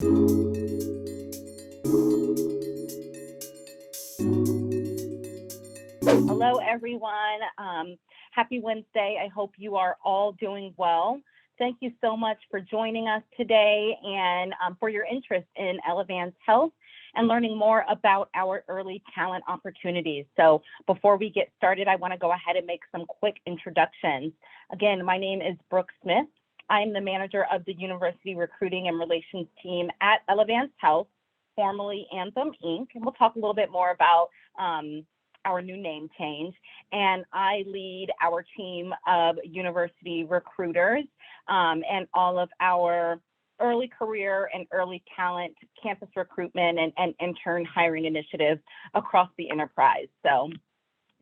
Hello, everyone. Happy Wednesday. I hope you are all doing well. Thank you so much for joining us today and for your interest in Elevance Health and learning more about our early talent opportunities. So before we get started, I want to go ahead and make some quick introductions. Again, my name is Brooke Smith. I am the manager of the University Recruiting and Relations team at Elevance Health, formerly Anthem Inc. And we'll talk a little bit more about our new name change. And I lead our team of university recruiters and all of our early career and early talent campus recruitment and intern hiring initiatives across the enterprise. So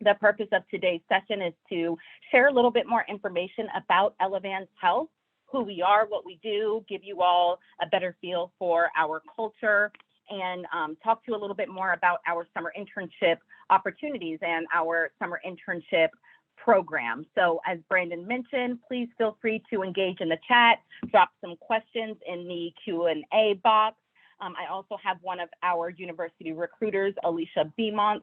the purpose of today's session is to share a little bit more information about Elevance Health, who we are, what we do, give you all a better feel for our culture, and talk to you a little bit more about our summer internship opportunities and our summer internship program. So as Brandon mentioned, please feel free to engage in the chat, drop some questions in the Q&A box. I also have one of our university recruiters, Alicia Beamont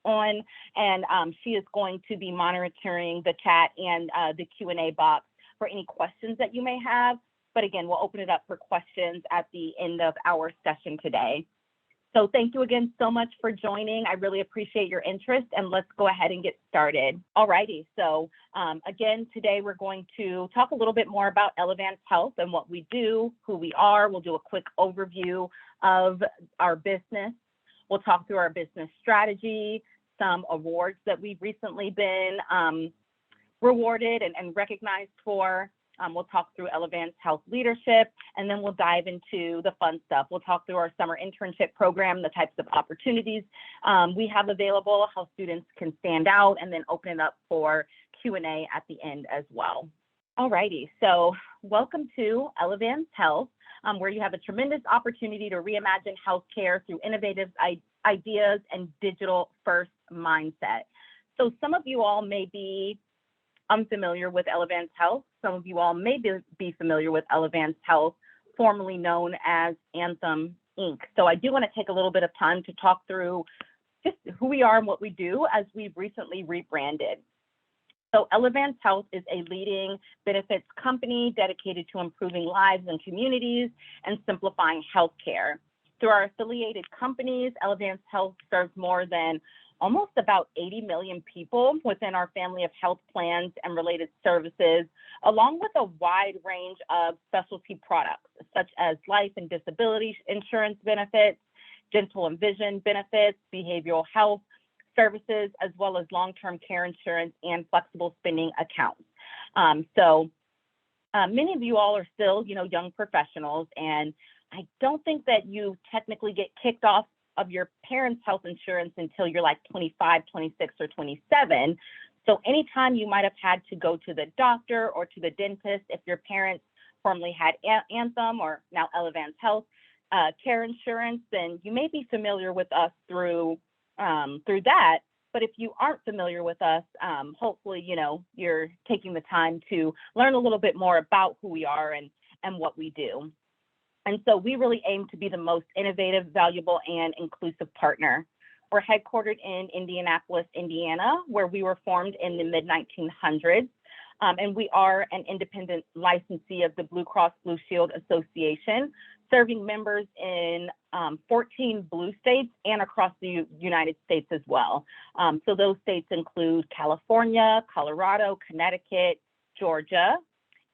on, and she is going to be monitoring the chat and the Q&A box for any questions that you may have. But again, we'll open it up for questions at the end of our session today. So thank you again so much for joining. I really appreciate your interest, and let's go ahead and get started. All righty, so again, today we're going to talk a little bit more about Elevance Health and what we do, who we are. We'll do a quick overview of our business. We'll talk through our business strategy, some awards that we've recently been rewarded and recognized for. We'll talk through Elevance Health leadership, and then we'll dive into the fun stuff. We'll talk through our summer internship program, the types of opportunities we have available, how students can stand out, and then open it up for Q&A at the end as well. All righty, so welcome to Elevance Health, where you have a tremendous opportunity to reimagine healthcare through innovative ideas and digital-first mindset. So some of you all may be unfamiliar with Elevance Health. Some of you all may be familiar with Elevance Health, formerly known as Anthem Inc. So I do want to take a little bit of time to talk through just who we are and what we do as we've recently rebranded. So Elevance Health is a leading benefits company dedicated to improving lives and communities and simplifying healthcare. Through our affiliated companies, Elevance Health serves more than almost about 80 million people within our family of health plans and related services, along with a wide range of specialty products, such as life and disability insurance benefits, dental and vision benefits, behavioral health services, as well as long-term care insurance and flexible spending accounts. Many of you all are still, young professionals, and I don't think that you technically get kicked off of your parents' health insurance until you're like 25, 26, or 27. So anytime you might have had to go to the doctor or to the dentist, if your parents formerly had Anthem or now Elevance Health care insurance, then you may be familiar with us through that. But if you aren't familiar with us, hopefully, you're taking the time to learn a little bit more about who we are and what we do. And so we really aim to be the most innovative, valuable, and inclusive partner. We're headquartered in Indianapolis, Indiana, where we were formed in the mid-1900s. And we are an independent licensee of the Blue Cross Blue Shield Association, serving members in 14 blue states and across the United States as well. So those states include California, Colorado, Connecticut, Georgia,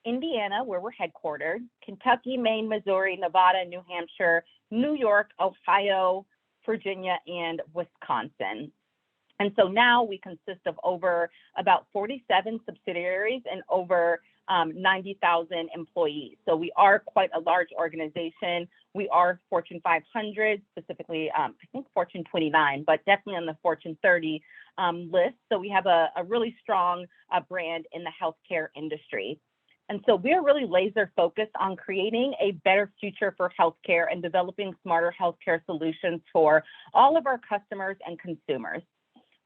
Indiana, where we're headquartered, Kentucky, Maine, Missouri, Nevada, New Hampshire, New York, Ohio, Virginia, and Wisconsin. And so now we consist of about 47 subsidiaries and over 90,000 employees. So we are quite a large organization. We are Fortune 500, specifically, I think Fortune 29, but definitely on the Fortune 30 list. So we have a really strong brand in the healthcare industry. And so we're really laser focused on creating a better future for healthcare and developing smarter healthcare solutions for all of our customers and consumers.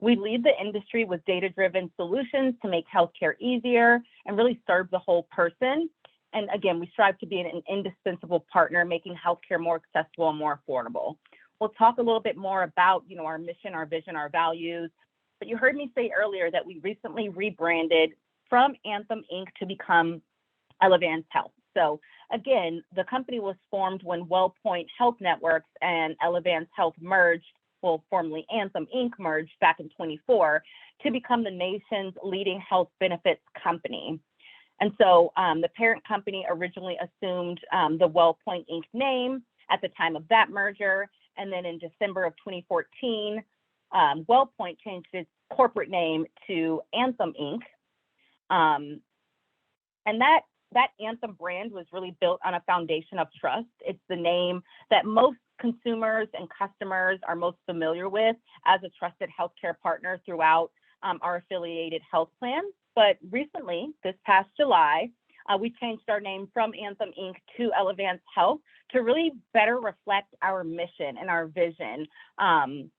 We lead the industry with data-driven solutions to make healthcare easier and really serve the whole person. And again, we strive to be an indispensable partner, making healthcare more accessible and more affordable. We'll talk a little bit more about, our mission, our vision, our values. But you heard me say earlier that we recently rebranded from Anthem Inc. to become Elevance Health. So again, the company was formed when WellPoint Health Networks and Elevance Health merged, formerly Anthem Inc. merged back in 24 to become the nation's leading health benefits company. And so the parent company originally assumed the WellPoint Inc. name at the time of that merger. And then in December of 2014, WellPoint changed its corporate name to Anthem Inc. And that Anthem brand was really built on a foundation of trust. It's the name that most consumers and customers are most familiar with as a trusted healthcare partner throughout our affiliated health plans. But recently, this past July, we changed our name from Anthem Inc. to Elevance Health to really better reflect our mission and our vision, and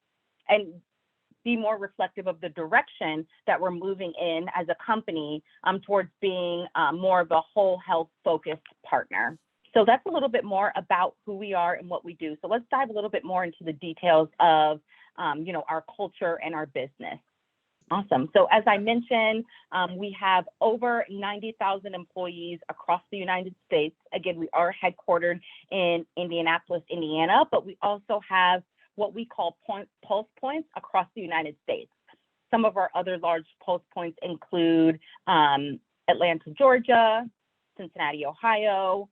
be more reflective of the direction that we're moving in as a company towards being more of a whole health focused partner. So that's a little bit more about who we are and what we do. So let's dive a little bit more into the details of our culture and our business. Awesome. So as I mentioned, we have over 90,000 employees across the United States. Again, we are headquartered in Indianapolis, Indiana, but we also have what we call pulse points across the United States. Some of our other large pulse points include Atlanta, Georgia, Cincinnati, Ohio,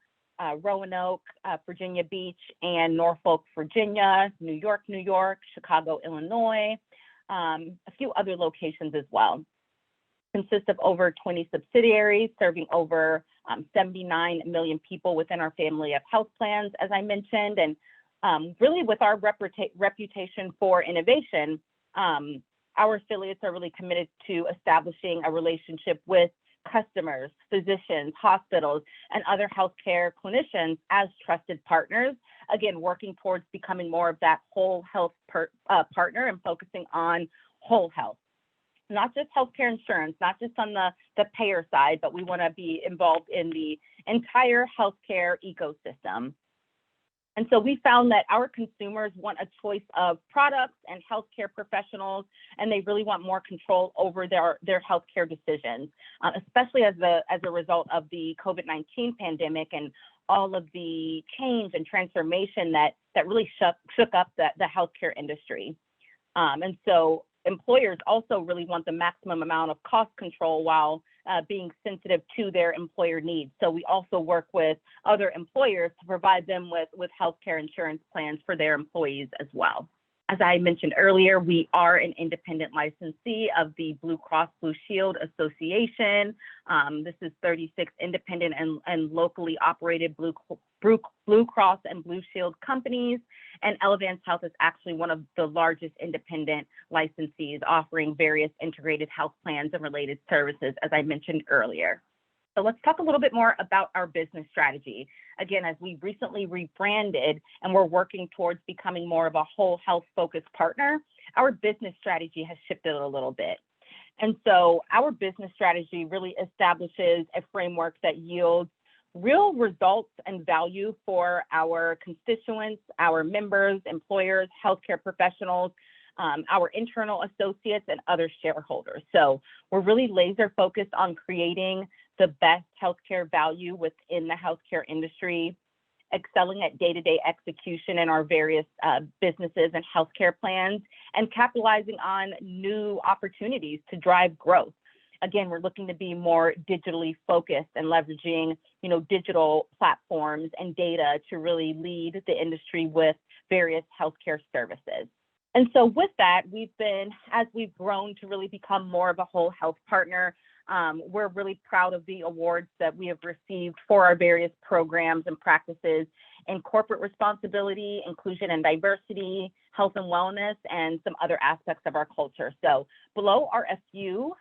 Roanoke, Virginia Beach, and Norfolk, Virginia, New York, Chicago, Illinois, a few other locations as well. Consists of over 20 subsidiaries serving over 79 million people within our family of health plans, as I mentioned. And really with our reputation for innovation, our affiliates are really committed to establishing a relationship with customers, physicians, hospitals, and other healthcare clinicians as trusted partners, again, working towards becoming more of that whole health partner and focusing on whole health. Not just healthcare insurance, not just on the payer side, but we want to be involved in the entire healthcare ecosystem. And so we found that our consumers want a choice of products and healthcare professionals, and they really want more control over their healthcare decisions, especially as a result of the COVID-19 pandemic and all of the change and transformation that really shook up the healthcare industry. And so employers also really want the maximum amount of cost control while being sensitive to their employer needs. So we also work with other employers to provide them with healthcare insurance plans for their employees as well. As I mentioned earlier, we are an independent licensee of the Blue Cross Blue Shield Association. This is 36 independent and locally operated Blue Cross and Blue Shield companies. And Elevance Health is actually one of the largest independent licensees offering various integrated health plans and related services, as I mentioned earlier. So let's talk a little bit more about our business strategy. Again, as we recently rebranded and we're working towards becoming more of a whole health focused partner, our business strategy has shifted a little bit. And so our business strategy really establishes a framework that yields real results and value for our constituents, our members, employers, healthcare professionals, our internal associates, and other shareholders. So we're really laser focused on creating the best healthcare value within the healthcare industry, excelling at day-to-day execution in our various businesses and healthcare plans, and capitalizing on new opportunities to drive growth. Again, we're looking to be more digitally focused and leveraging, digital platforms and data to really lead the industry with various healthcare services. And so with that, as we've grown to really become more of a whole health partner, we're really proud of the awards that we have received for our various programs and practices in corporate responsibility, inclusion and diversity, health and wellness, and some other aspects of our culture. So below are a few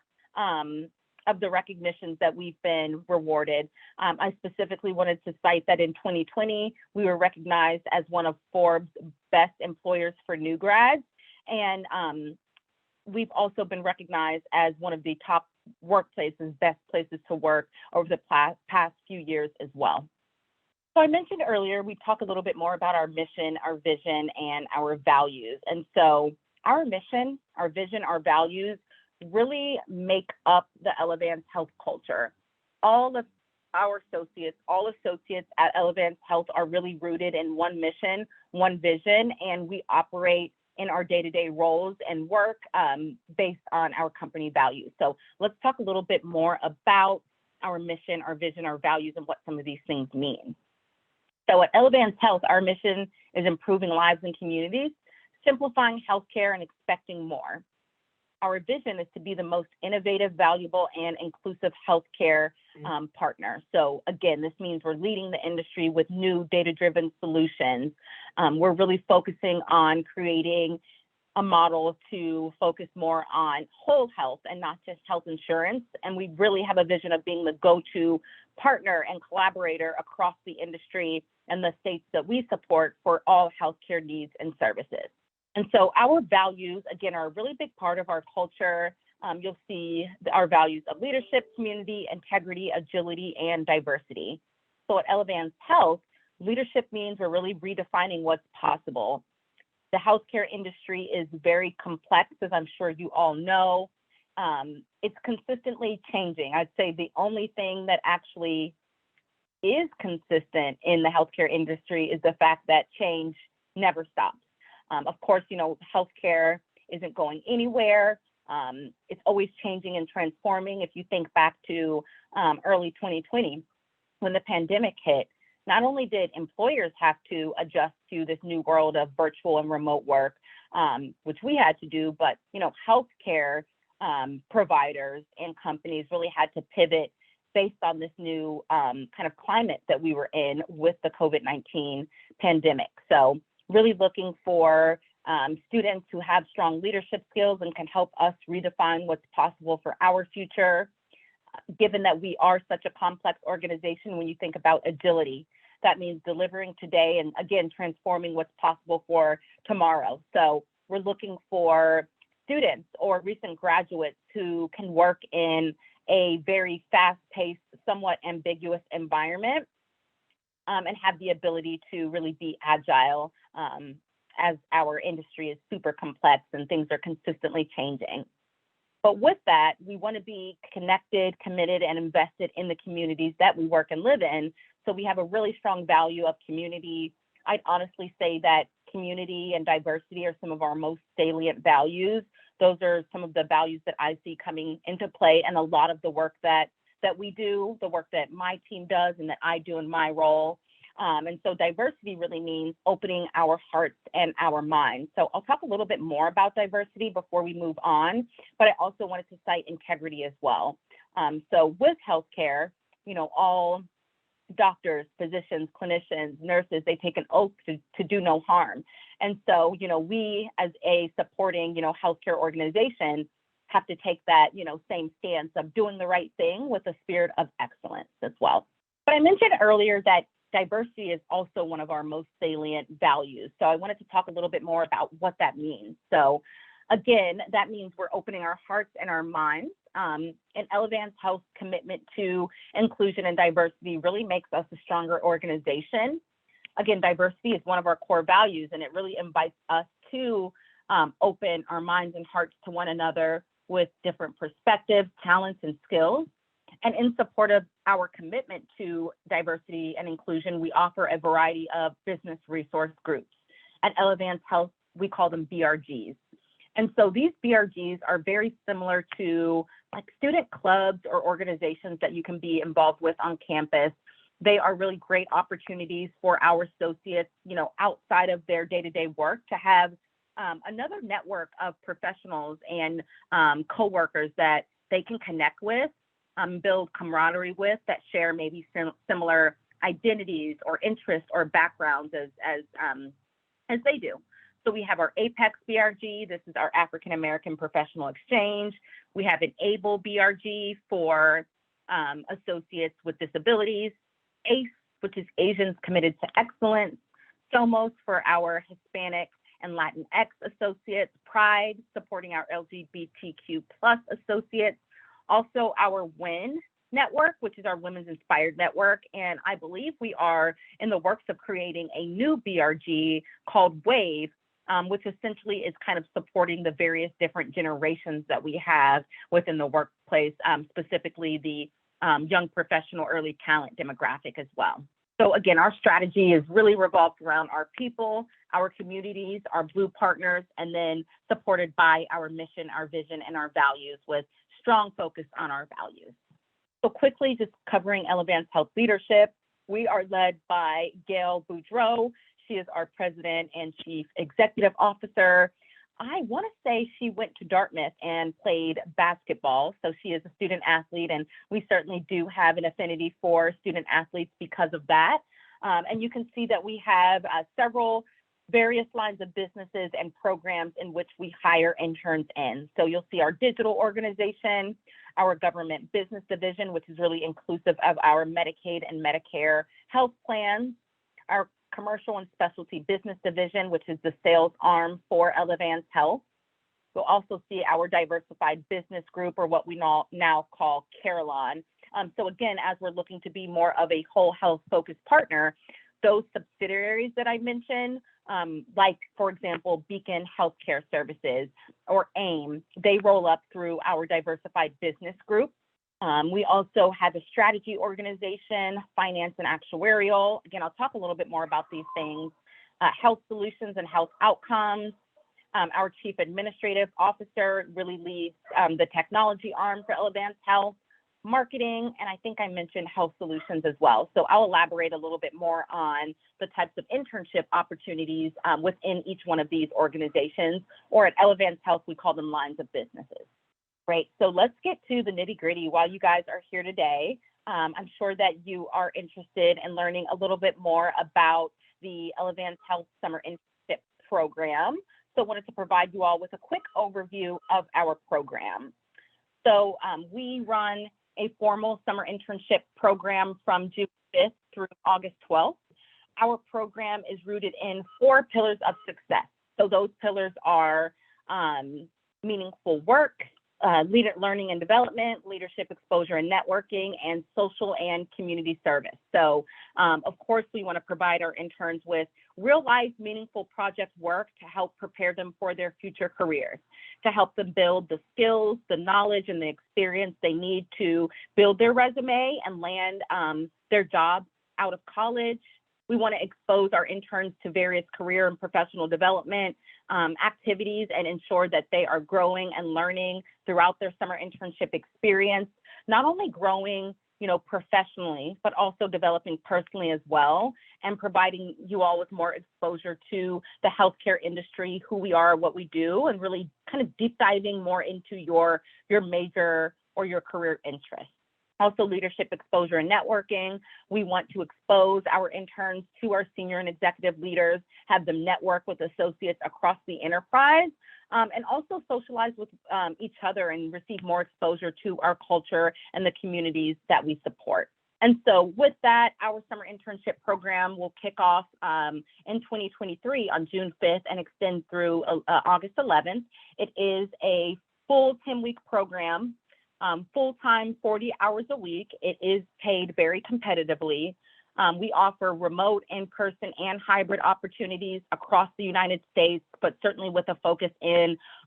of the recognitions that we've been rewarded. I specifically wanted to cite that in 2020, we were recognized as one of Forbes' best employers for new grads. And we've also been recognized as one of the top workplaces, best places to work over the past few years as well. So I mentioned earlier, we talk a little bit more about our mission, our vision, and our values. And so our mission, our vision, our values really make up the Elevance Health culture. All of our associates, all associates at Elevance Health are really rooted in one mission, one vision, and we operate in our day-to-day roles and work based on our company values. So let's talk a little bit more about our mission, our vision, our values, and what some of these things mean. So at Elevance Health, our mission is improving lives and communities, simplifying healthcare, and expecting more. Our vision is to be the most innovative, valuable, and inclusive healthcare partner. So again, this means we're leading the industry with new data-driven solutions. We're really focusing on creating a model to focus more on whole health and not just health insurance. And we really have a vision of being the go-to partner and collaborator across the industry and the states that we support for all healthcare needs and services. And so our values, again, are a really big part of our culture. You'll see our values of leadership, community, integrity, agility, and diversity. So at Elevance Health, leadership means we're really redefining what's possible. The healthcare industry is very complex, as I'm sure you all know. It's consistently changing. I'd say the only thing that actually is consistent in the healthcare industry is the fact that change never stops. Of course, you know, healthcare isn't going anywhere. It's always changing and transforming. If you think back to early 2020, when the pandemic hit, not only did employers have to adjust to this new world of virtual and remote work, which we had to do, but, you know, healthcare providers and companies really had to pivot based on this new kind of climate that we were in with the COVID-19 pandemic. So really looking for students who have strong leadership skills and can help us redefine what's possible for our future. Given that we are such a complex organization, when you think about agility, that means delivering today and again, transforming what's possible for tomorrow. So we're looking for students or recent graduates who can work in a very fast-paced, somewhat ambiguous environment and have the ability to really be agile as our industry is super complex and things are consistently changing. But with that, we want to be connected, committed, and invested in the communities that we work and live in. So we have a really strong value of community. I'd honestly say that community and diversity are some of our most salient values. Those are some of the values that I see coming into play, and a lot of the work that we do, the work that my team does and that I do in my role. And so diversity really means opening our hearts and our minds. So I'll talk a little bit more about diversity before we move on, but I also wanted to cite integrity as well. So with healthcare, you know, all doctors, physicians, clinicians, nurses, they take an oath to do no harm. And so, you know, we as a supporting, you know, healthcare organization have to take that, you know, same stance of doing the right thing with a spirit of excellence as well. But I mentioned earlier that diversity is also one of our most salient values. So I wanted to talk a little bit more about what that means. So again, that means we're opening our hearts and our minds. And Elevance Health's commitment to inclusion and diversity really makes us a stronger organization. Again, diversity is one of our core values, and it really invites us to open our minds and hearts to one another with different perspectives, talents, and skills. And in support of our commitment to diversity and inclusion, we offer a variety of business resource groups. At Elevance Health, we call them BRGs. And so these BRGs are very similar to like student clubs or organizations that you can be involved with on campus. They are really great opportunities for our associates, you know, outside of their day-to-day work to have another network of professionals and coworkers that they can connect with, build camaraderie with, that share maybe similar identities or interests or backgrounds as they do. So we have our APEX BRG. This is our African American Professional Exchange. We have an ABLE BRG for associates with disabilities, ACE, which is Asians Committed to Excellence, SOMOS for our Hispanic and Latinx associates, PRIDE supporting our LGBTQ plus associates, Also our WIN network, which is our Women's Inspired Network. And I believe we are in the works of creating a new BRG called WAVE, which essentially is kind of supporting the various different generations that we have within the workplace, specifically the young professional early talent demographic as well. So again, our strategy is really revolved around our people, our communities, our Blue partners, and then supported by our mission, our vision, and our values with strong focus on our values. So quickly, just covering Elevance Health Leadership, we are led by Gail Boudreau. She is our President and Chief Executive Officer. I want to say she went to Dartmouth and played basketball, so she is a student athlete, and we certainly do have an affinity for student athletes because of that. And you can see that we have several various lines of businesses and programs in which we hire interns in. So you'll see our digital organization, our government business division, which is really inclusive of our Medicaid and Medicare health plans, our commercial and specialty business division, which is the sales arm for Elevance Health. You'll also see our diversified business group, or what we now call Carelon. So again, as we're looking to be more of a whole health focused partner, those subsidiaries that I mentioned, like for example, Beacon Healthcare Services or AIM, they roll up through our diversified business group. We also have a strategy organization, finance and actuarial. Again, I'll talk a little bit more about these things. Health solutions and health outcomes. Our chief administrative officer really leads the technology arm for Elevance Health, marketing, and I think I mentioned health solutions as well. So I'll elaborate a little bit more on the types of internship opportunities within each one of these organizations, or at Elevance Health, we call them lines of businesses. Great, so let's get to the nitty gritty while you guys are here today. I'm sure that you are interested in learning a little bit more about the Elevance Health Summer Internship Program. So I wanted to provide you all with a quick overview of our program. So we run a formal summer internship program from June 5th through August 12th. Our program is rooted in 4 pillars of success. So those pillars are meaningful work, learning and development, leadership exposure and networking, and social and community service. So of course, we want to provide our interns with real life meaningful project work to help prepare them for their future careers, to help them build the skills, the knowledge, and the experience they need to build their resume and land their job out of college. We want to expose our interns to various career and professional development activities and ensure that they are growing and learning throughout their summer internship experience, not only growing, professionally, but also developing personally as well, and providing you all with more exposure to the healthcare industry, who we are, what we do, and really kind of deep diving more into your major or your career interests. Also, leadership exposure and networking. We want to expose our interns to our senior and executive leaders, have them network with associates across the enterprise, and also socialize with each other and receive more exposure to our culture and the communities that we support. And so with that, our summer internship program will kick off in 2023 on June 5th and extend through August 11th. It is a full 10-week program. Full-time, 40 hours a week. It is paid very competitively. We offer remote, in-person, and hybrid opportunities across the United States, but certainly with a focus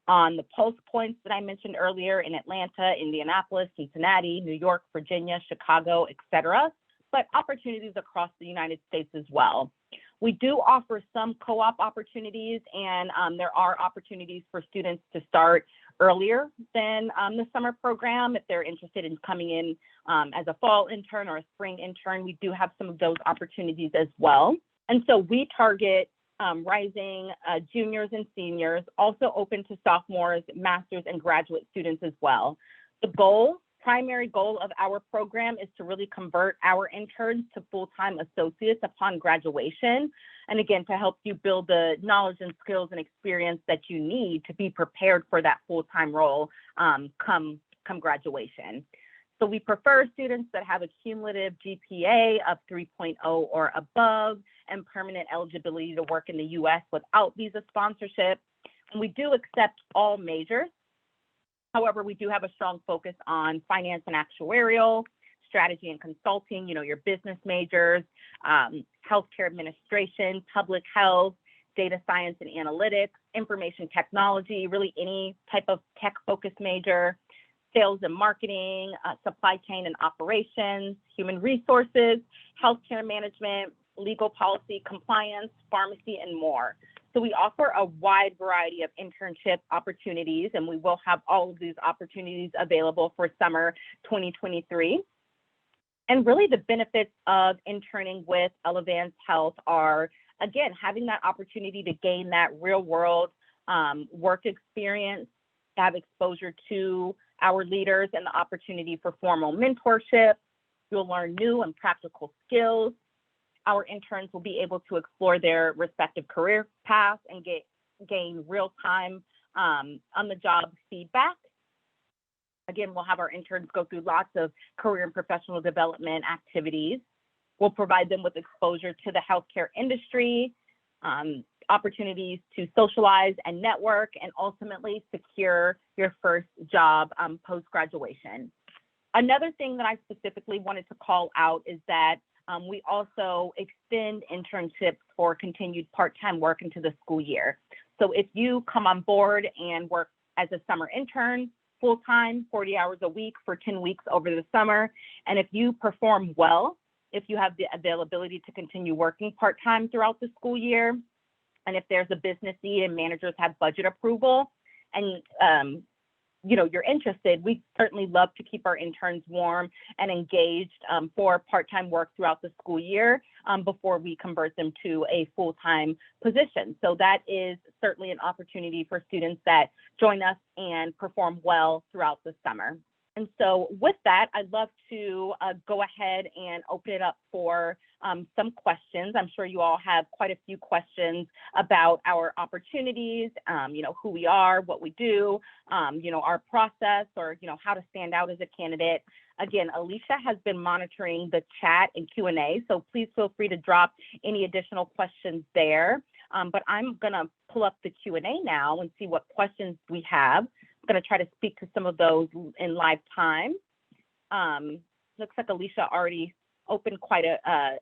on the pulse points that I mentioned earlier in Atlanta, Indianapolis, Cincinnati, New York, Virginia, Chicago, et cetera, but opportunities across the United States as well. We do offer some co-op opportunities, and there are opportunities for students to start earlier than the summer program if they're interested in coming in as a fall intern or a spring intern. We do have some of those opportunities as well. And so we target rising juniors and seniors, also open to sophomores, masters, and graduate students as well. The primary goal of our program is to really convert our interns to full-time associates upon graduation. And again, to help you build the knowledge and skills and experience that you need to be prepared for that full-time role come graduation. So we prefer students that have a cumulative GPA of 3.0 or above and permanent eligibility to work in the US without visa sponsorship. And we do accept all majors. However, we do have a strong focus on finance and actuarial, strategy and consulting, your business majors, healthcare administration, public health, data science and analytics, information technology, really any type of tech-focused major, sales and marketing, supply chain and operations, human resources, healthcare management, legal policy, compliance, pharmacy, and more. So we offer a wide variety of internship opportunities, and we will have all of these opportunities available for summer 2023. And really the benefits of interning with Elevance Health are, again, having that opportunity to gain that real world work experience, have exposure to our leaders and the opportunity for formal mentorship. You'll learn new and practical skills. Our interns will be able to explore their respective career paths and gain real-time on-the-job feedback. Again, we'll have our interns go through lots of career and professional development activities. We'll provide them with exposure to the healthcare industry, opportunities to socialize and network, and ultimately secure your first job post-graduation. Another thing that I specifically wanted to call out is that we also extend internships for continued part-time work into the school year. So if you come on board and work as a summer intern, full-time, 40 hours a week for 10 weeks over the summer, and if you perform well, if you have the availability to continue working part-time throughout the school year, and if there's a business need and managers have budget approval, and you're interested, we certainly love to keep our interns warm and engaged for part-time work throughout the school year before we convert them to a full-time position. So that is certainly an opportunity for students that join us and perform well throughout the summer. And so with that, I'd love to go ahead and open it up for some questions. I'm sure you all have quite a few questions about our opportunities, who we are, what we do, our process, or, how to stand out as a candidate. Again, Alicia has been monitoring the chat and Q&A, so please feel free to drop any additional questions there. But I'm going to pull up the Q&A now and see what questions we have. I'm going to try to speak to some of those in live time. Looks like Alicia already opened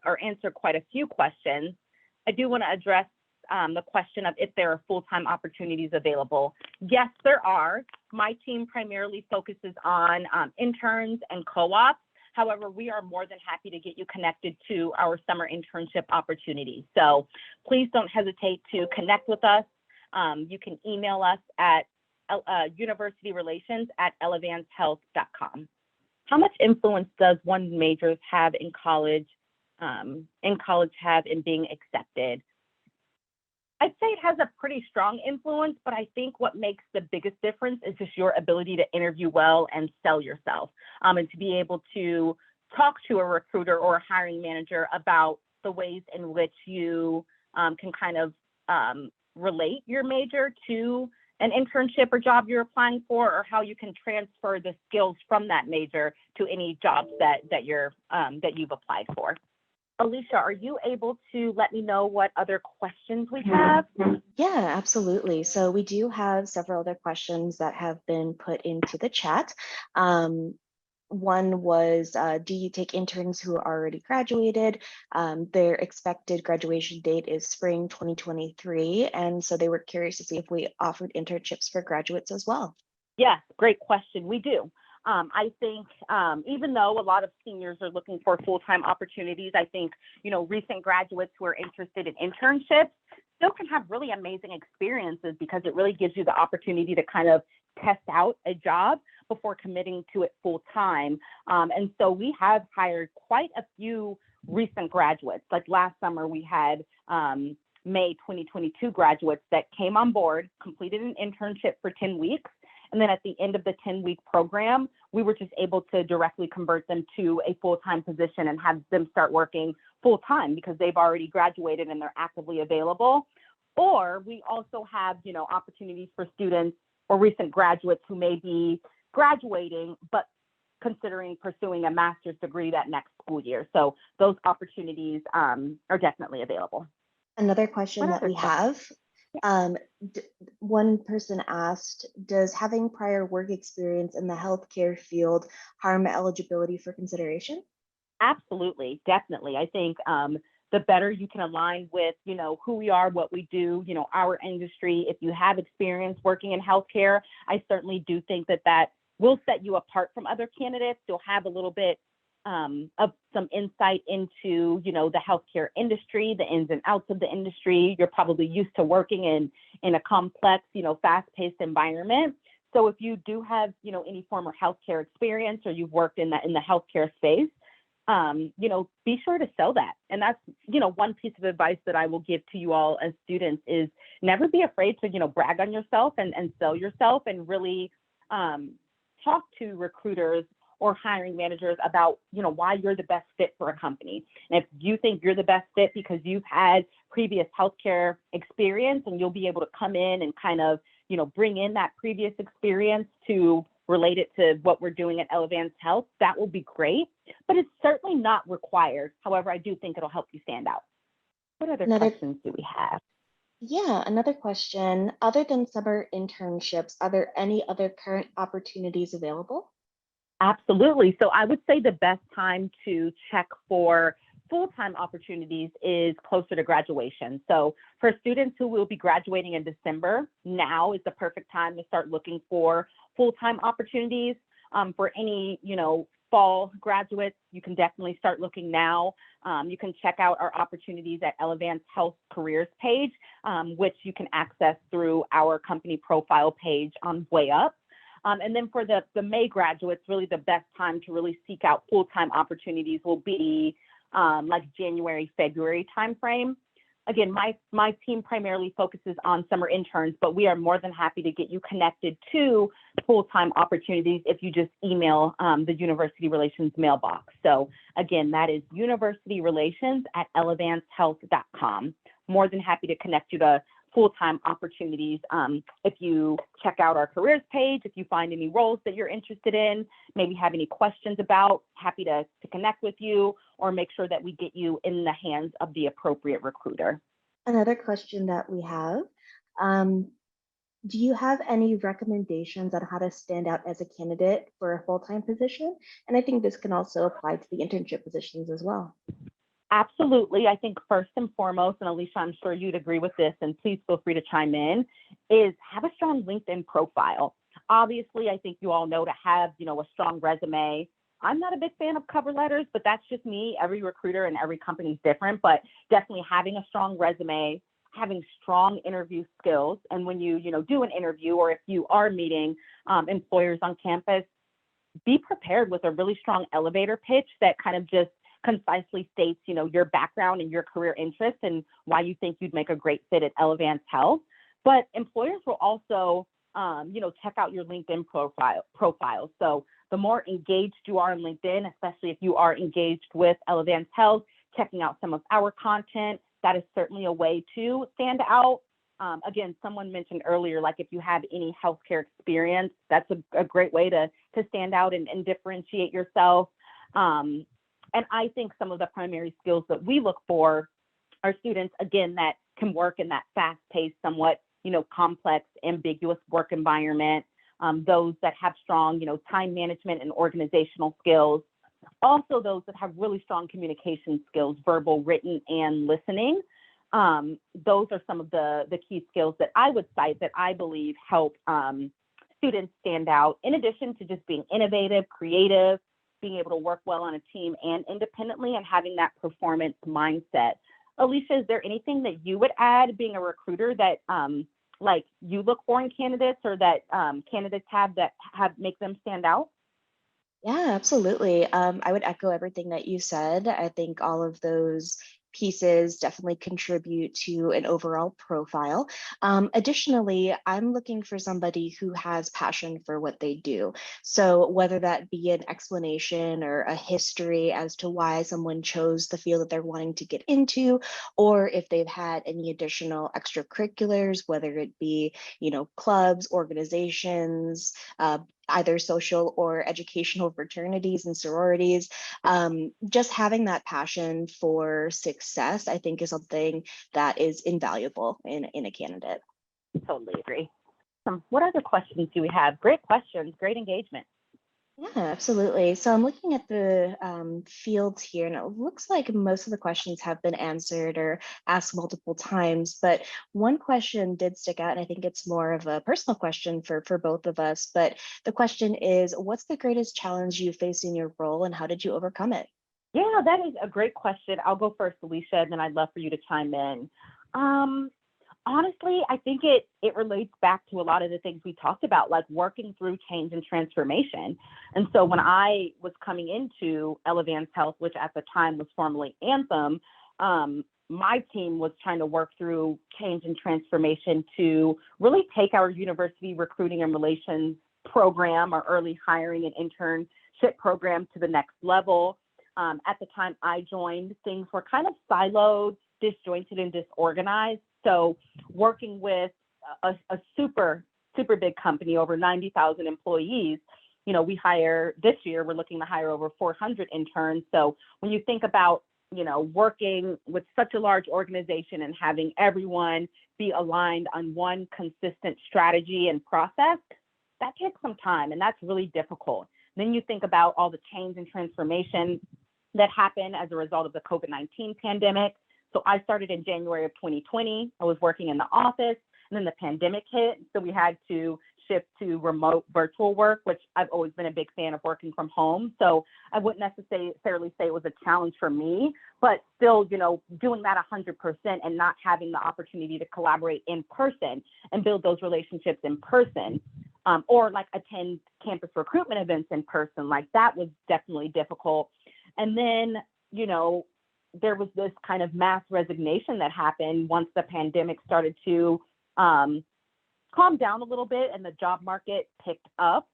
or answered quite a few questions. I do want to address the question of if there are full-time opportunities available. Yes, there are. My team primarily focuses on interns and co-ops. However, we are more than happy to get you connected to our summer internship opportunities. So please don't hesitate to connect with us. You can email us at universityrelations@elevancehealth.com. How much influence does one major have in college have in being accepted? I'd say it has a pretty strong influence, but I think what makes the biggest difference is just your ability to interview well and sell yourself, and to be able to talk to a recruiter or a hiring manager about the ways in which you can kind of relate your major to an internship or job you're applying for, or how you can transfer the skills from that major to any jobs that you've applied for. Alicia, are you able to let me know what other questions we have? Yeah, absolutely. So we do have several other questions that have been put into the chat. One was, do you take interns who are already graduated? Their expected graduation date is spring 2023. And so they were curious to see if we offered internships for graduates as well. Yes, great question. We do. I think even though a lot of seniors are looking for full-time opportunities, I think, recent graduates who are interested in internships still can have really amazing experiences, because it really gives you the opportunity to kind of test out a job before committing to it full-time. And so we have hired quite a few recent graduates. Like last summer, we had May 2022 graduates that came on board, completed an internship for 10 weeks. And then at the end of the 10-week program, we were just able to directly convert them to a full-time position and have them start working full-time because they've already graduated and they're actively available. Or we also have, opportunities for students or recent graduates who may be graduating, but considering pursuing a master's degree that next school year. So those opportunities are definitely available. Another question that we have Um, d- One person asked, does having prior work experience in the healthcare field harm eligibility for consideration? Absolutely, definitely. I think the better you can align with, who we are, what we do, our industry. If you have experience working in healthcare, I certainly do think that that will set you apart from other candidates. You'll have a little bit of some insight into, the healthcare industry, the ins and outs of the industry. You're probably used to working in a complex, fast-paced environment. So if you do have, any former healthcare experience or you've worked in the healthcare space, be sure to sell that. And that's, one piece of advice that I will give to you all as students is never be afraid to, brag on yourself and sell yourself and really talk to recruiters or hiring managers about, why you're the best fit for a company. And if you think you're the best fit because you've had previous healthcare experience and you'll be able to come in and kind of, bring in that previous experience to relate it to what we're doing at Elevance Health, that will be great, but it's certainly not required. However, I do think it'll help you stand out. What other Another, questions do we have? yeah, another question. Other than summer internships, are there any other current opportunities available? Absolutely. So I would say the best time to check for full-time opportunities is closer to graduation. So for students who will be graduating in December, now is the perfect time to start looking for full-time opportunities. For any, fall graduates, you can definitely start looking now. You can check out our opportunities at Elevance Health Careers page, which you can access through our company profile page on Way Up. And then for the May graduates, really the best time to really seek out full-time opportunities will be like January, February timeframe. Again, my team primarily focuses on summer interns, but we are more than happy to get you connected to full-time opportunities if you just email the University Relations mailbox. So again, that is universityrelations@elevancehealth.com. More than happy to connect you to full-time opportunities. If you check out our careers page, if you find any roles that you're interested in, maybe have any questions about, happy to connect with you or make sure that we get you in the hands of the appropriate recruiter. Another question that we have, um, do you have any recommendations on how to stand out as a candidate for a full-time position? And I think this can also apply to the internship positions as well. Absolutely. I think first and foremost, and Alicia, I'm sure you'd agree with this, and please feel free to chime in, is have a strong LinkedIn profile. Obviously, I think you all know to have, a strong resume. I'm not a big fan of cover letters, but that's just me. Every recruiter and every company is different, but definitely having a strong resume, having strong interview skills. And when you, do an interview or if you are meeting employers on campus, be prepared with a really strong elevator pitch that kind of just concisely states, your background and your career interests and why you think you'd make a great fit at Elevance Health. But employers will also, check out your LinkedIn profile. So the more engaged you are in LinkedIn, especially if you are engaged with Elevance Health, checking out some of our content, that is certainly a way to stand out. Again, someone mentioned earlier, like if you have any healthcare experience, that's a great way to stand out and differentiate yourself. And I think some of the primary skills that we look for are students, again, that can work in that fast-paced, somewhat, complex, ambiguous work environment. Those that have strong, time management and organizational skills. Also, those that have really strong communication skills, verbal, written, and listening. Those are some of the key skills that I would cite that I believe help students stand out, in addition to just being innovative, creative, being able to work well on a team and independently, and having that performance mindset. Alicia, is there anything that you would add, being a recruiter, that like you look for in candidates or that candidates have that make them stand out? Yeah, absolutely. I would echo everything that you said. I think all of those pieces definitely contribute to an overall profile. Additionally, I'm looking for somebody who has passion for what they do. So, whether that be an explanation or a history as to why someone chose the field that they're wanting to get into, or if they've had any additional extracurriculars, whether it be, clubs, organizations, either social or educational fraternities and sororities. Just having that passion for success, I think, is something that is invaluable in a candidate. Totally agree. What other questions do we have? Great questions, great engagement. Yeah, absolutely. So I'm looking at the fields here, and it looks like most of the questions have been answered or asked multiple times. But one question did stick out, and I think it's more of a personal question for both of us. But the question is, what's the greatest challenge you faced in your role, and how did you overcome it? Yeah, that is a great question. I'll go first, Alicia, and then I'd love for you to chime in. Um, Honestly, I think it relates back to a lot of the things we talked about, like working through change and transformation. And so when I was coming into Elevance Health, which at the time was formerly Anthem, my team was trying to work through change and transformation to really take our university recruiting and relations program, our early hiring and internship program, to the next level. At the time I joined, things were kind of siloed, disjointed, and disorganized. So working with a super big company, over 90,000 employees, we hire this year, we're looking to hire over 400 interns. So when you think about, working with such a large organization and having everyone be aligned on one consistent strategy and process, that takes some time, and that's really difficult. Then you think about all the change and transformation that happened as a result of the COVID-19 pandemic. So I started in January of 2020. I was working in the office, and then the pandemic hit. So we had to shift to remote virtual work, which I've always been a big fan of working from home. So I wouldn't necessarily say it was a challenge for me, but still, doing that 100% and not having the opportunity to collaborate in person and build those relationships in person, or like attend campus recruitment events in person, like that was definitely difficult. And then, there was this kind of mass resignation that happened once the pandemic started to calm down a little bit and the job market picked up.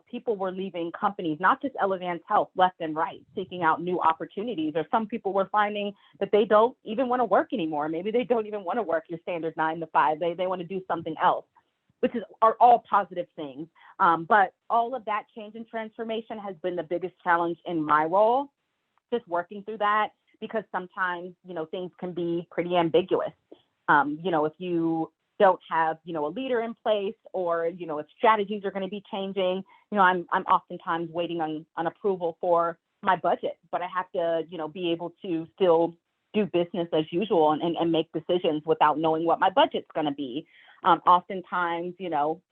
People were leaving companies, not just Elevance Health, left and right, seeking out new opportunities. Or some people were finding that they don't even want to work anymore. Maybe they don't even want to work your standard 9 to 5. They want to do something else, which are all positive things. But all of that change and transformation has been the biggest challenge in my role, just working through that, because sometimes, things can be pretty ambiguous. If you don't have, a leader in place, or, if strategies are going to be changing, I'm oftentimes waiting on approval for my budget, but I have to, be able to still do business as usual and make decisions without knowing what my budget's going to be. Oftentimes,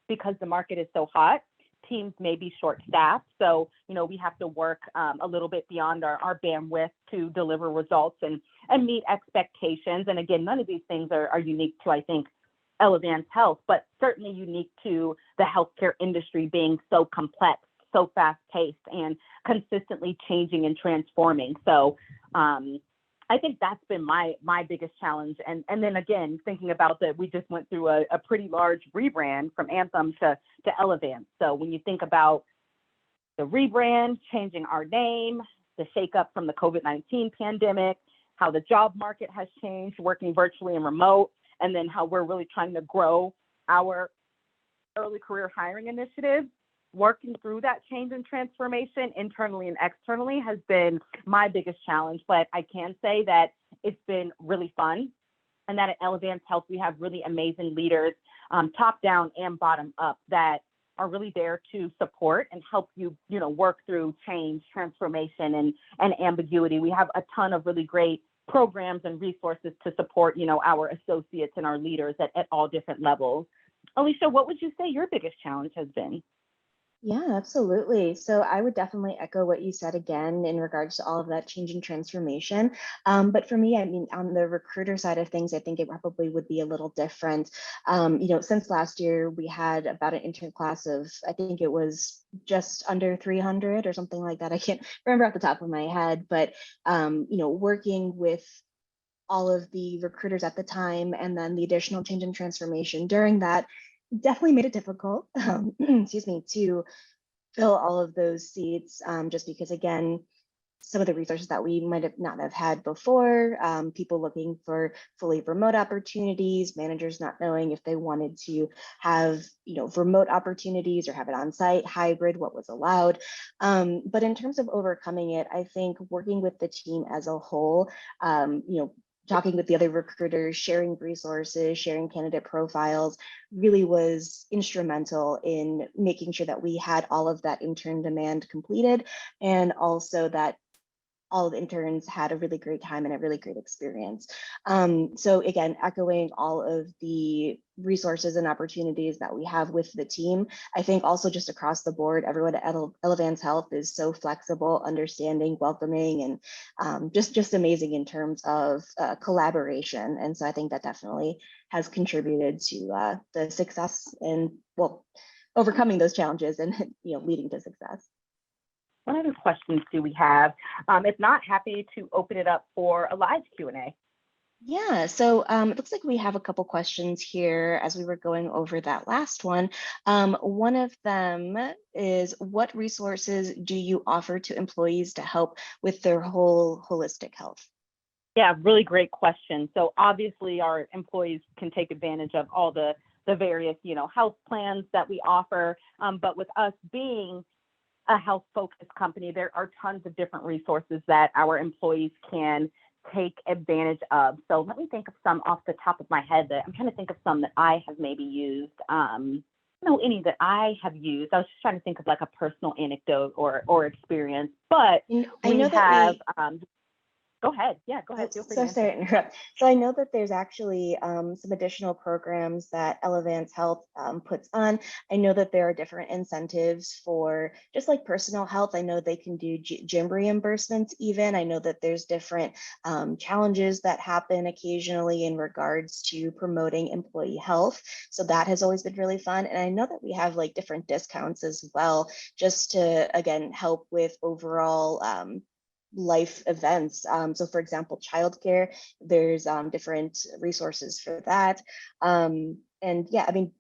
because the market is so hot, teams may be short-staffed. So, we have to work a little bit beyond our bandwidth to deliver results and meet expectations. And again, none of these things are unique to, I think, Elevance Health, but certainly unique to the healthcare industry being so complex, so fast-paced, and consistently changing and transforming. So I think that's been my biggest challenge. And then again, thinking about that, we just went through a pretty large rebrand from Anthem to Elevance. So when you think about the rebrand, changing our name, the shakeup from the COVID-19 pandemic, how the job market has changed, working virtually and remote, and then how we're really trying to grow our early career hiring initiative, working through that change and transformation internally and externally has been my biggest challenge. But I can say that it's been really fun, and that at Elevance Health, we have really amazing leaders, top down and bottom up, that are really there to support and help you, work through change, transformation, and ambiguity. We have a ton of really great programs and resources to support, our associates and our leaders at all different levels. Alicia, what would you say your biggest challenge has been? Yeah, absolutely. So I would definitely echo what you said again in regards to all of that change and transformation. But for me, I mean, on the recruiter side of things, I think it probably would be a little different. Since last year, we had about an intern class of, I think it was just under 300 or something like that. I can't remember off the top of my head, but, working with all of the recruiters at the time, and then the additional change and transformation during that definitely made it difficult, excuse me, to fill all of those seats, just because, again, some of the resources that we might have not have had before, people looking for fully remote opportunities, managers not knowing if they wanted to have, remote opportunities or have it on site, hybrid, what was allowed. But in terms of overcoming it, I think working with the team as a whole, talking with the other recruiters, sharing resources, sharing candidate profiles really was instrumental in making sure that we had all of that intern demand completed, and also that all of the interns had a really great time and a really great experience. So again, echoing all of the resources and opportunities that we have with the team, I think also just across the board, everyone at Elevance Health is so flexible, understanding, welcoming, and just amazing in terms of collaboration. And so I think that definitely has contributed to the success and, well, overcoming those challenges and leading to success. What other questions do we have? If not, happy to open it up for a live Q&A. Yeah, so it looks like we have a couple questions here as we were going over that last one. One of them is, what resources do you offer to employees to help with their whole holistic health? Yeah, really great question. So obviously our employees can take advantage of all the various, health plans that we offer. But with us being a health-focused company, there are tons of different resources that our employees can take advantage of. So let me think of some off the top of my head. That I'm trying to think of some that I have maybe used. Any that I have used. I was just trying to think of like a personal anecdote or experience. But I know that go ahead. Yeah, go ahead. Feel free to answer. Sorry to interrupt. So I know that there's actually some additional programs that Elevance Health puts on. I know that there are different incentives for just like personal health. I know they can do gym reimbursements even. I know that there's different challenges that happen occasionally in regards to promoting employee health. So that has always been really fun. And I know that we have like different discounts as well, just to, again, help with overall life events. So for example, childcare, there's different resources for that. And yeah, I mean,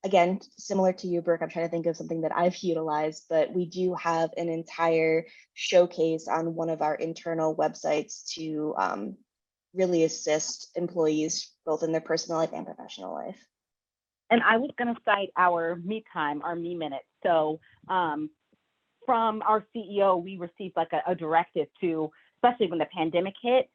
again, similar to you, Brooke, I'm trying to think of something that I've utilized, but we do have an entire showcase on one of our internal websites to really assist employees both in their personal life and professional life. And I was going to cite our me time, our me minutes. So from our CEO, we received like a directive to, especially when the pandemic hit,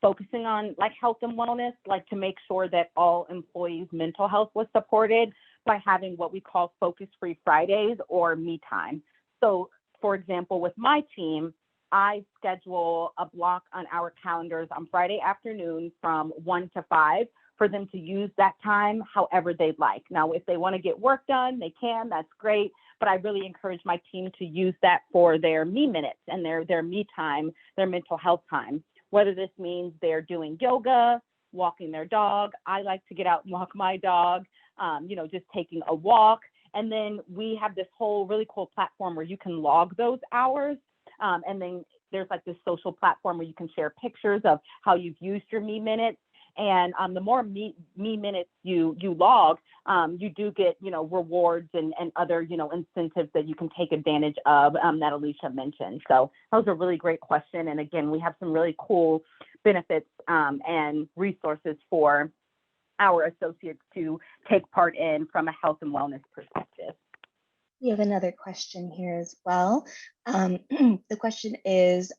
focusing on like health and wellness, like to make sure that all employees' mental health was supported by having what we call focus-free Fridays or me time. So for example, with my team, I schedule a block on our calendars on Friday afternoon from 1 to 5 for them to use that time however they'd like. Now, if they want to get work done, they can, that's great. But I really encourage my team to use that for their me minutes and their me time, their mental health time. Whether this means they're doing yoga, walking their dog. I like to get out and walk my dog, just taking a walk. And then we have this whole really cool platform where you can log those hours. And then there's like this social platform where you can share pictures of how you've used your me minutes. And the more me minutes you log, you do get, rewards and other, incentives that you can take advantage of that Alicia mentioned. So that was a really great question. And again, we have some really cool benefits and resources for our associates to take part in from a health and wellness perspective. We have another question here as well. The question is,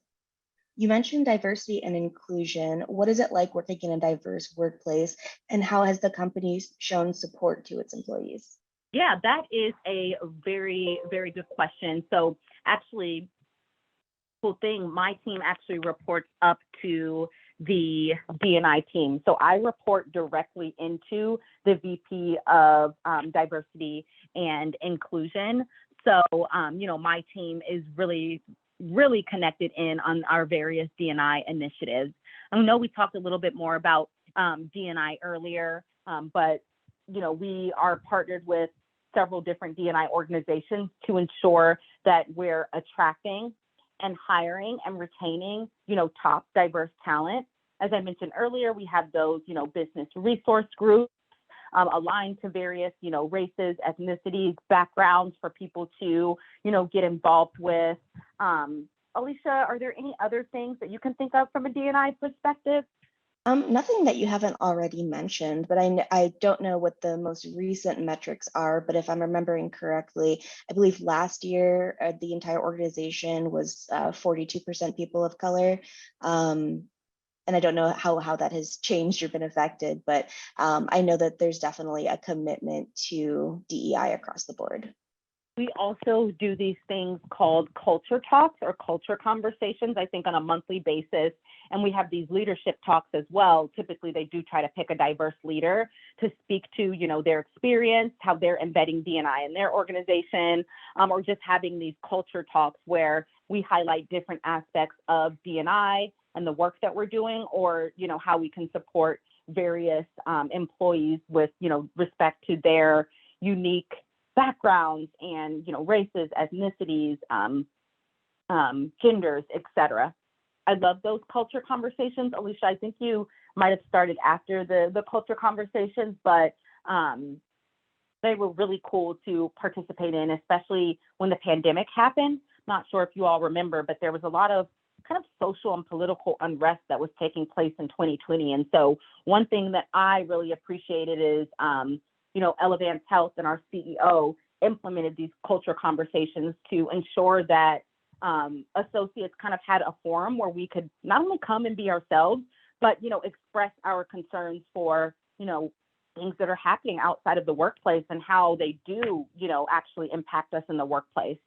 you mentioned diversity and inclusion. What is it like working in a diverse workplace, and how has the company shown support to its employees? Yeah, that is a very, very good question. So actually, cool thing, my team actually reports up to the D&I team. So I report directly into the VP of diversity and inclusion. So, my team is really connected in on our various D&I initiatives. I know we talked a little bit more about D&I earlier, but we are partnered with several different D&I organizations to ensure that we're attracting and hiring and retaining, top diverse talent. As I mentioned earlier, we have those, business resource groups aligned to various, races, ethnicities, backgrounds for people to, get involved with. Alicia, are there any other things that you can think of from a D&I perspective? Nothing that you haven't already mentioned, but I don't know what the most recent metrics are, but if I'm remembering correctly, I believe last year the entire organization was 42% people of color. And I don't know how that has changed or been affected, but I know that there's definitely a commitment to DEI across the board. We also do these things called culture talks or culture conversations, I think on a monthly basis. And we have these leadership talks as well. Typically, they do try to pick a diverse leader to speak to, their experience, how they're embedding D&I in their organization, or just having these culture talks where we highlight different aspects of D&I and the work that we're doing, or, how we can support various employees with, respect to their unique backgrounds and races, ethnicities, genders, etc. I love those culture conversations. Alicia, I think you might have started after the culture conversations, but they were really cool to participate in, especially when the pandemic happened. Not sure if you all remember, but there was a lot of kind of social and political unrest that was taking place in 2020. And so one thing that I really appreciated is Elevance Health and our CEO implemented these culture conversations to ensure that associates kind of had a forum where we could not only come and be ourselves, but, express our concerns for, things that are happening outside of the workplace and how they do, actually impact us in the workplace.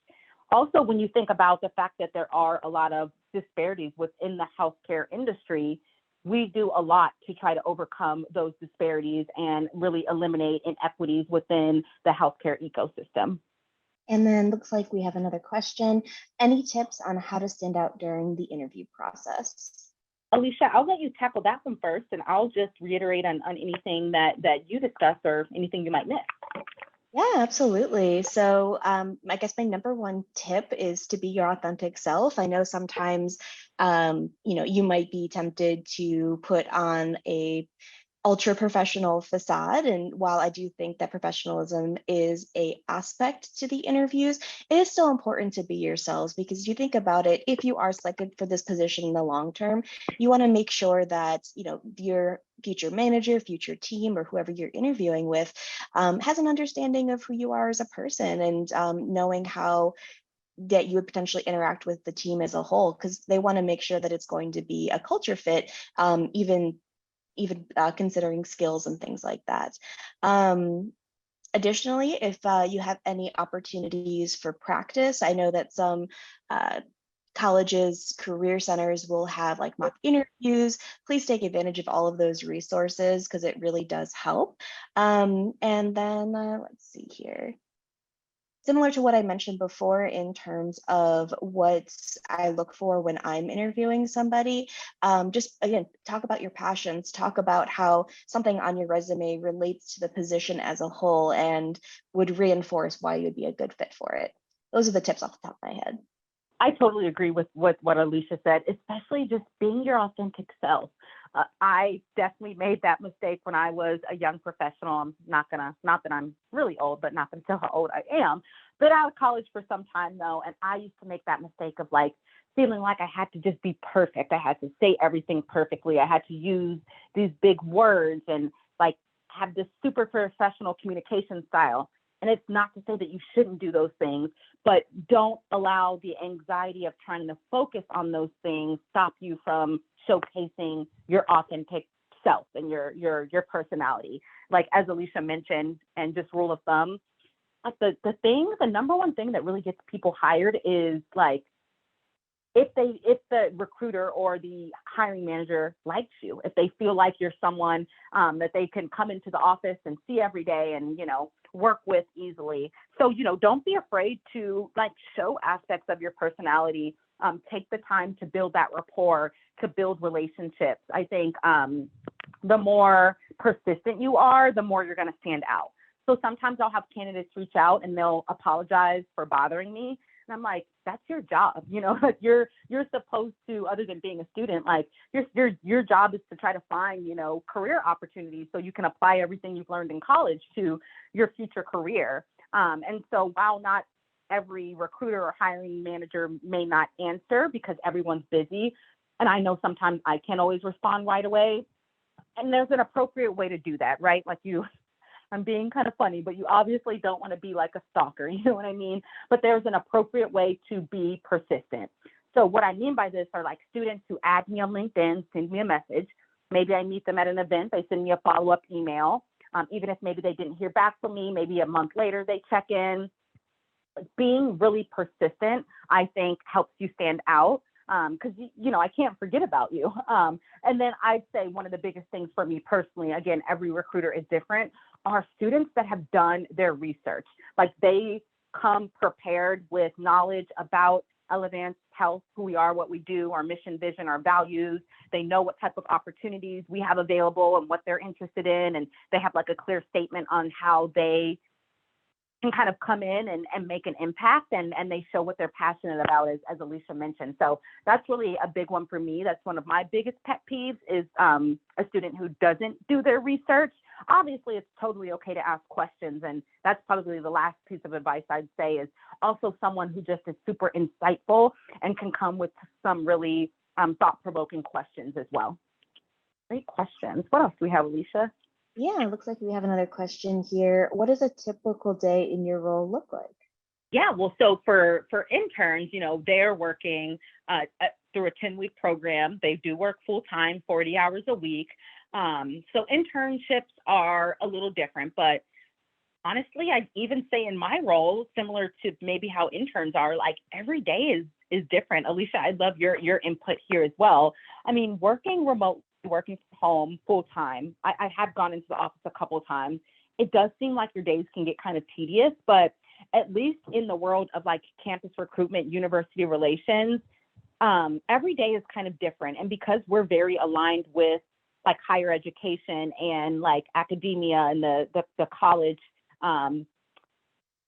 Also, when you think about the fact that there are a lot of disparities within the healthcare industry, we do a lot to try to overcome those disparities and really eliminate inequities within the healthcare ecosystem. And then looks like we have another question. Any tips on how to stand out during the interview process? Alicia, I'll let you tackle that one first, and I'll just reiterate on anything that you discussed or anything you might miss. Yeah, absolutely. So I guess my number one tip is to be your authentic self. I know sometimes, you might be tempted to put on a ultra professional facade. And while I do think that professionalism is a aspect to the interviews, it is still important to be yourselves, because you think about it, if you are selected for this position in the long term, you want to make sure that, your future manager, future team, or whoever you're interviewing with has an understanding of who you are as a person, and knowing how that you would potentially interact with the team as a whole, because they want to make sure that it's going to be a culture fit, even considering skills and things like that. Additionally, if you have any opportunities for practice, I know that some colleges, career centers will have like mock interviews. Please take advantage of all of those resources, because it really does help. And then let's see here. Similar to what I mentioned before in terms of what I look for when I'm interviewing somebody, just again, talk about your passions, talk about how something on your resume relates to the position as a whole and would reinforce why you'd be a good fit for it. Those are the tips off the top of my head. I totally agree with what Alicia said, especially just being your authentic self. I definitely made that mistake when I was a young professional. I'm not that I'm really old, but not gonna tell how old I am. Been out of college for some time though, and I used to make that mistake of like feeling like I had to just be perfect. I had to say everything perfectly. I had to use these big words and like have this super professional communication style. And it's not to say that you shouldn't do those things, but don't allow the anxiety of trying to focus on those things stop you from showcasing your authentic self and your personality. Like as Alicia mentioned, and just rule of thumb, like the number one thing that really gets people hired is like if the recruiter or the hiring manager likes you, if they feel like you're someone that they can come into the office and see every day and work with easily. So don't be afraid to like show aspects of your personality. Take the time to build that rapport, to build relationships. I think the more persistent you are, the more you're going to stand out. So sometimes I'll have candidates reach out and they'll apologize for bothering me. And I'm like, that's your job. Like you're supposed to, other than being a student, like your job is to try to find, career opportunities so you can apply everything you've learned in college to your future career. And so while not every recruiter or hiring manager may not answer because everyone's busy. And I know sometimes I can't always respond right away. And there's an appropriate way to do that, right? Like I'm being kind of funny, but you obviously don't want to be like a stalker, you know what I mean? But there's an appropriate way to be persistent. So what I mean by this are like students who add me on LinkedIn, send me a message. Maybe I meet them at an event, they send me a follow-up email. Even if maybe they didn't hear back from me, maybe a month later they check in. Being really persistent, I think, helps you stand out because, I can't forget about you. And then I'd say one of the biggest things for me personally, again, every recruiter is different, are students that have done their research. Like they come prepared with knowledge about Elevance Health, who we are, what we do, our mission, vision, our values. They know what type of opportunities we have available and what they're interested in. And they have like a clear statement on how they can kind of come in and make an impact, and they show what they're passionate about, as Alicia mentioned. So that's really a big one for me. That's one of my biggest pet peeves is a student who doesn't do their research. Obviously, it's totally okay to ask questions, and that's probably the last piece of advice I'd say is also someone who just is super insightful and can come with some really thought-provoking questions as well. Great questions. What else do we have, Alicia? Yeah, it looks like we have another question here. What does a typical day in your role look like? Yeah, well, so for interns, they're working through a 10-week program. They do work full-time, 40 hours a week. So internships are a little different, but honestly, I'd even say in my role, similar to maybe how interns are, like every day is different. Alicia, I'd love your input here as well. I mean, working remote, working from home full-time, I have gone into the office a couple of times. It does seem like your days can get kind of tedious, but at least in the world of like campus recruitment, university relations, every day is kind of different. And because we're very aligned with like higher education and like academia and the college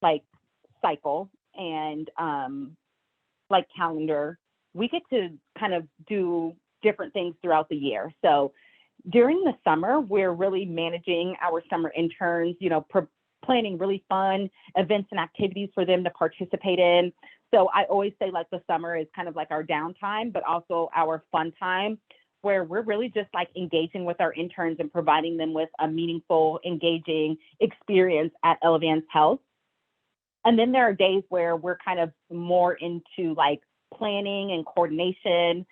like cycle and like calendar, we get to kind of do different things throughout the year. So during the summer, we're really managing our summer interns, planning really fun events and activities for them to participate in. So I always say like the summer is kind of like our downtime, but also our fun time where we're really just like engaging with our interns and providing them with a meaningful, engaging experience at Elevance Health. And then there are days where we're kind of more into like planning and coordination.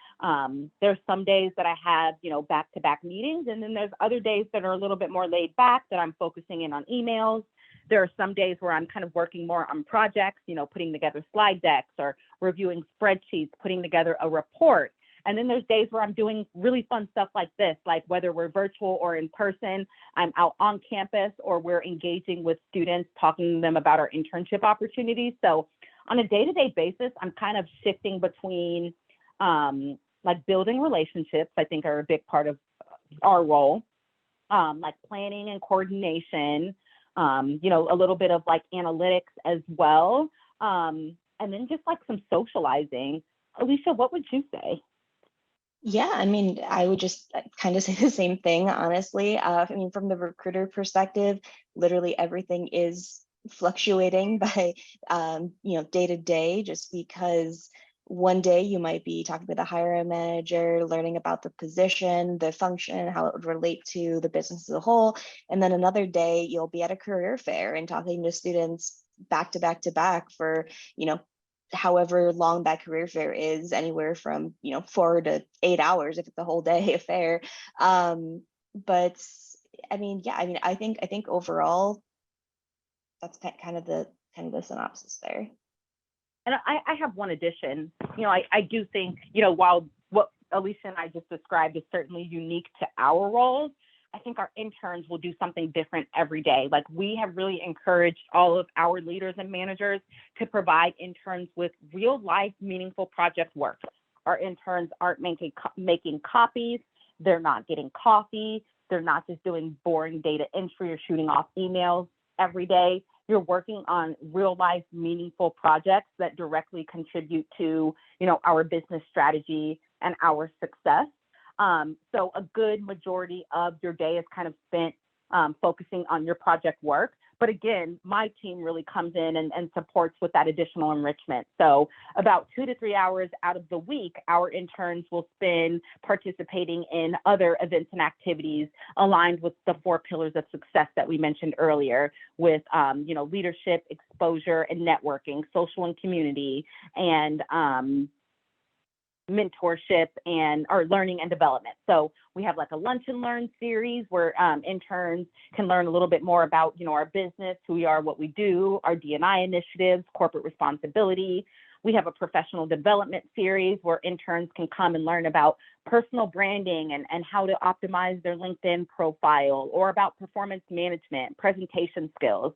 There's some days that I have, back-to-back meetings, and then there's other days that are a little bit more laid back that I'm focusing in on emails. There are some days where I'm kind of working more on projects, putting together slide decks or reviewing spreadsheets, putting together a report. And then there's days where I'm doing really fun stuff like this, like whether we're virtual or in person, I'm out on campus or we're engaging with students, talking to them about our internship opportunities. So on a day-to-day basis, I'm kind of shifting between like building relationships, I think are a big part of our role, like planning and coordination, a little bit of like analytics as well. And then just like some socializing. Alicia, what would you say? Yeah, I mean, I would just kind of say the same thing, honestly. I mean, from the recruiter perspective, literally everything is fluctuating by, day to day, just because one day you might be talking with a hiring manager, learning about the position, the function, how it would relate to the business as a whole. And then another day you'll be at a career fair and talking to students back to back to back for, however long that career fair is, anywhere from 4 to 8 hours if it's a whole day affair. But I mean, yeah, I mean, I think overall that's kind of the synopsis there. And I have one addition. I do think, while what Alicia and I just described is certainly unique to our roles, I think our interns will do something different every day. Like we have really encouraged all of our leaders and managers to provide interns with real life, meaningful project work. Our interns aren't making copies. They're not getting coffee. They're not just doing boring data entry or shooting off emails every day. You're working on real life, meaningful projects that directly contribute to, our business strategy and our success. So a good majority of your day is kind of spent focusing on your project work, But again, my team really comes in and supports with that additional enrichment. So about 2 to 3 hours out of the week, our interns will spend participating in other events and activities aligned with the 4 pillars of success that we mentioned earlier with, leadership, exposure, and networking, social and community, and mentorship and or learning and development. So we have like a lunch and learn series where interns can learn a little bit more about, our business, who we are, what we do, our D&I initiatives, corporate responsibility. We have a professional development series where interns can come and learn about personal branding and how to optimize their LinkedIn profile, or about performance management, presentation skills.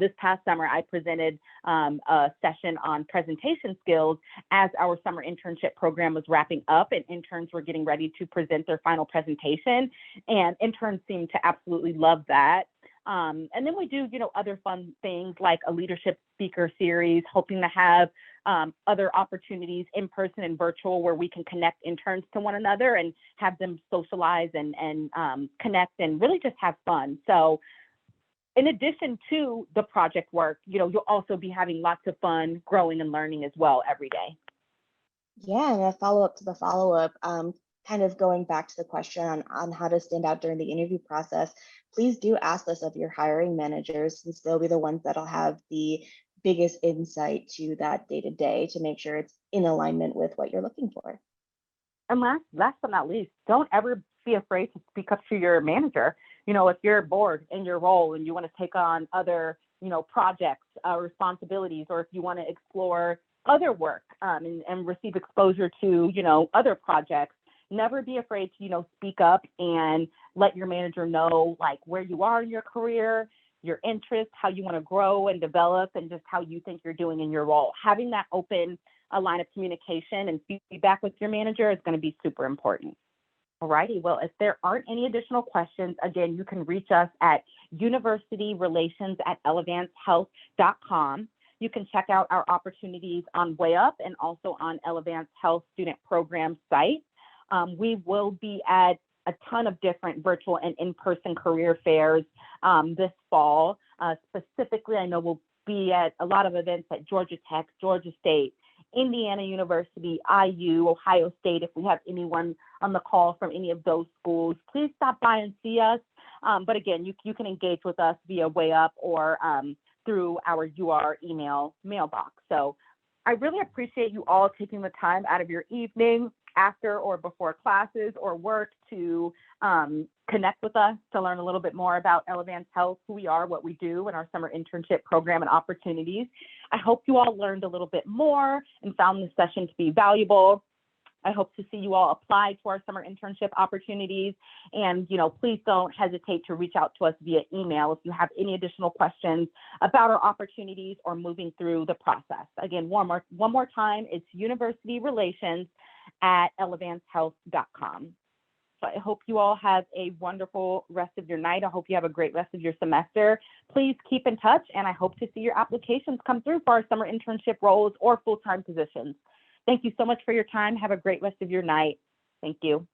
This past summer, I presented a session on presentation skills as our summer internship program was wrapping up and interns were getting ready to present their final presentation. And interns seemed to absolutely love that. And then we do, other fun things like a leadership speaker series, hoping to have other opportunities in person and virtual where we can connect interns to one another and have them socialize and connect and really just have fun. So in addition to the project work, you'll also be having lots of fun growing and learning as well every day. Yeah, and a follow-up to the follow-up, kind of going back to the question on how to stand out during the interview process, please do ask this of your hiring managers, since they'll be the ones that'll have the biggest insight to that day-to-day to make sure it's in alignment with what you're looking for. And last but not least, don't ever be afraid to speak up to your manager. If you're bored in your role and you want to take on other, projects, responsibilities, or if you want to explore other work and receive exposure to, other projects, never be afraid to, speak up and let your manager know like where you are in your career, your interests, how you want to grow and develop, and just how you think you're doing in your role. Having that open line of communication and feedback with your manager is going to be super important. All righty. Well, if there aren't any additional questions, again, you can reach us at universityrelations@elevancehealth.com. You can check out our opportunities on WayUp and also on Elevance Health Student Program site. We will be at a ton of different virtual and in-person career fairs this fall. Specifically, I know we'll be at a lot of events at Georgia Tech, Georgia State, Indiana University, IU, Ohio State. If we have anyone on the call from any of those schools, please stop by and see us. But again, you can engage with us via WayUp or through our UR email mailbox. So I really appreciate you all taking the time out of your evening, after or before classes or work, to connect with us to learn a little bit more about Elevance Health, who we are, what we do, and our summer internship program and opportunities. I hope you all learned a little bit more and found this session to be valuable. I hope to see you all apply to our summer internship opportunities. And, please don't hesitate to reach out to us via email if you have any additional questions about our opportunities or moving through the process. Again, one more time, it's universityrelations@elevancehealth.com. So I hope you all have a wonderful rest of your night. I hope you have a great rest of your semester. Please keep in touch, and I hope to see your applications come through for our summer internship roles or full-time positions. Thank you so much for your time. Have a great rest of your night. Thank you.